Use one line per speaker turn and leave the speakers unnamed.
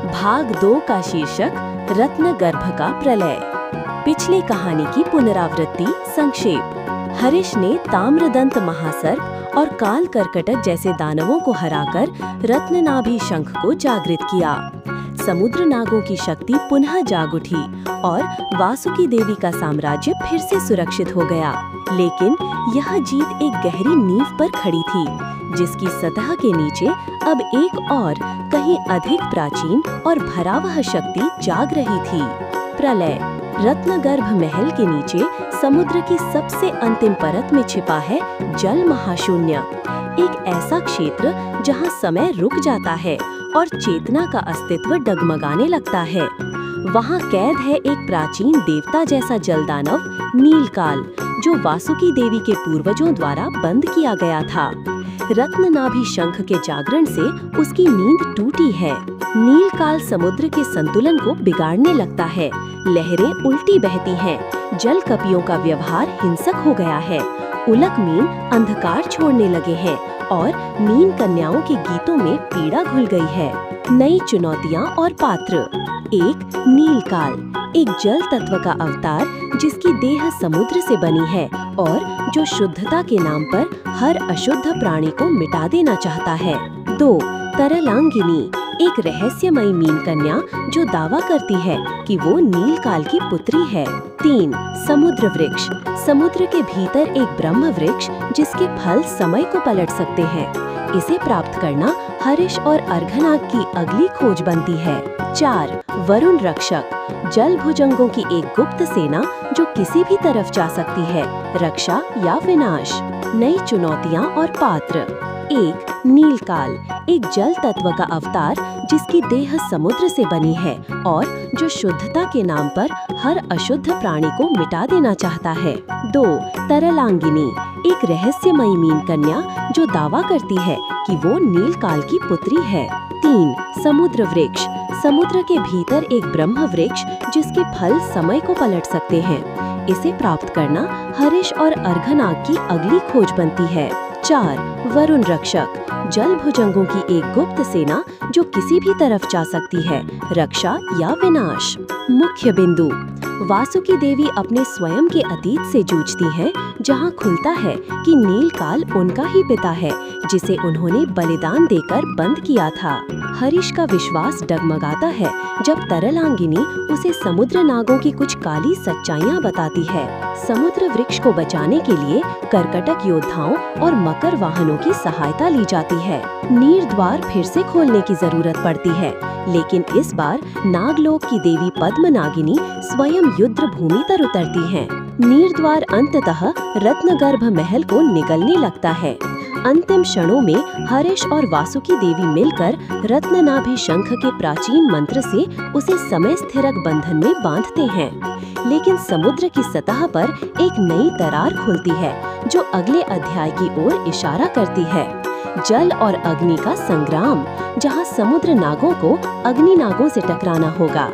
भाग 2 का शीर्षक रत्नगर्भ का प्रलय। पिछली कहानी की पुनरावृत्ति संक्षेप। हरिश ने ताम्रदंत महासर्प और काल कर्कटक जैसे दानवों को हराकर रत्ननाभि शंख को जागृत किया। समुद्र नागों की शक्ति पुनः जाग उठी और वासुकी देवी का साम्राज्य फिर से सुरक्षित हो गया। लेकिन यह जीत एक गहरी नींव पर खड़ी थी, जिसकी सतह के नीचे अब एक और कहीं अधिक प्राचीन और भयावह शक्ति जाग रही थी। प्रलय। रत्नगर्भ महल के नीचे समुद्र की सबसे अंतिम परत में छिपा है जल महाशून्य, एक ऐसा क्षेत्र जहां समय रुक जाता है और चेतना का अस्तित्व डगमगाने लगता है। वहां कैद है एक प्राचीन देवता जैसा जलदानव नीलकाल, जो वासुकी देवी के पूर्वजों द्वारा बंद किया गया था। रत्ननाभि शंख के जागरण से उसकी नींद टूटी है। नीलकाल समुद्र के संतुलन को बिगाड़ने लगता है। लहरें उल्टी बहती हैं, जल कपियों का व्यवहार हिंसक हो गया है। उलक मीन अंधकार छोड़ने लगे हैं और मीन कन्याओं के गीतों में पीड़ा घुल गई है। नई चुनौतियां और पात्र। एक नीलकाल, एक जल तत्व का अवतार जिसकी देह समुद्र से बनी है और जो शुद्धता के नाम पर हर अशुद्ध प्राणी को मिटा देना चाहता है। 2. तरलांगिनी, एक रहस्यमयी मीन कन्या जो दावा करती है कि वो नीलकाल की पुत्री है। 3. समुद्र वृक्ष, समुद्र के भीतर एक ब्रह्म वृक्ष जिसके फल समय को पलट सकते हैं। इसे प्राप्त करना हरिश और अर्घनाग की अगली खोज बनती है। 4. वरुण रक्षक, जल भुजंगों की एक गुप्त सेना जो किसी भी तरफ जा सकती है, रक्षा या विनाश। नई चुनौतियां और पात्र। 1. नीलकाल, एक जल तत्व का अवतार जिसकी देह समुद्र से बनी है और जो शुद्धता के नाम पर हर अशुद्ध प्राणी को मिटा देना चाहता है। 2. तरलांगिनी, एक रहस्यमयी मीन कन्या जो दावा करती है कि वो नीलकाल की पुत्री है। 3. समुद्र वृक्ष, समुद्र के भीतर एक ब्रह्म वृक्ष जिसके फल समय को पलट सकते हैं। इसे प्राप्त करना हरिश और अर्घनाग की अगली खोज बनती है। 4. वरुण रक्षक, जल भुजंगों की एक गुप्त सेना जो किसी भी तरफ जा सकती है, रक्षा या विनाश। मुख्य बिंदु। वासुकी देवी अपने स्वयं के अतीत से जूझती हैं, जहां खुलता है कि नीलकाल उनका ही पिता है जिसे उन्होंने बलिदान देकर बंद किया था। हरिश का विश्वास डगमगाता है जब तरलांगिनी उसे समुद्र नागों की कुछ काली सच्चाइयां बताती है। समुद्र वृक्ष को बचाने के लिए कर्कटक योद्धाओं और मकर वाहनों की सहायता ली जाती है। नीर द्वार फिर से खोलने की जरूरत पड़ती है, लेकिन इस बार नागलोक की देवी पद्मनागिनी स्वयं युद्ध भूमि पर उतरती हैं। नीर द्वार अंततः रत्नगर्भ महल को निगलने लगता है। अंतिम क्षणों में हरिश और वासुकी देवी मिलकर रत्ननाभि शंख के प्राचीन मंत्र से उसे समय स्थिरक बंधन में बांधते हैं। लेकिन समुद्र की सतह पर एक नई दरार खुलती है जो अगले अध्याय की ओर इशारा करती है। जल और अग्नि का संग्राम, जहां समुद्र नागों को अग्नि नागों से टकराना होगा।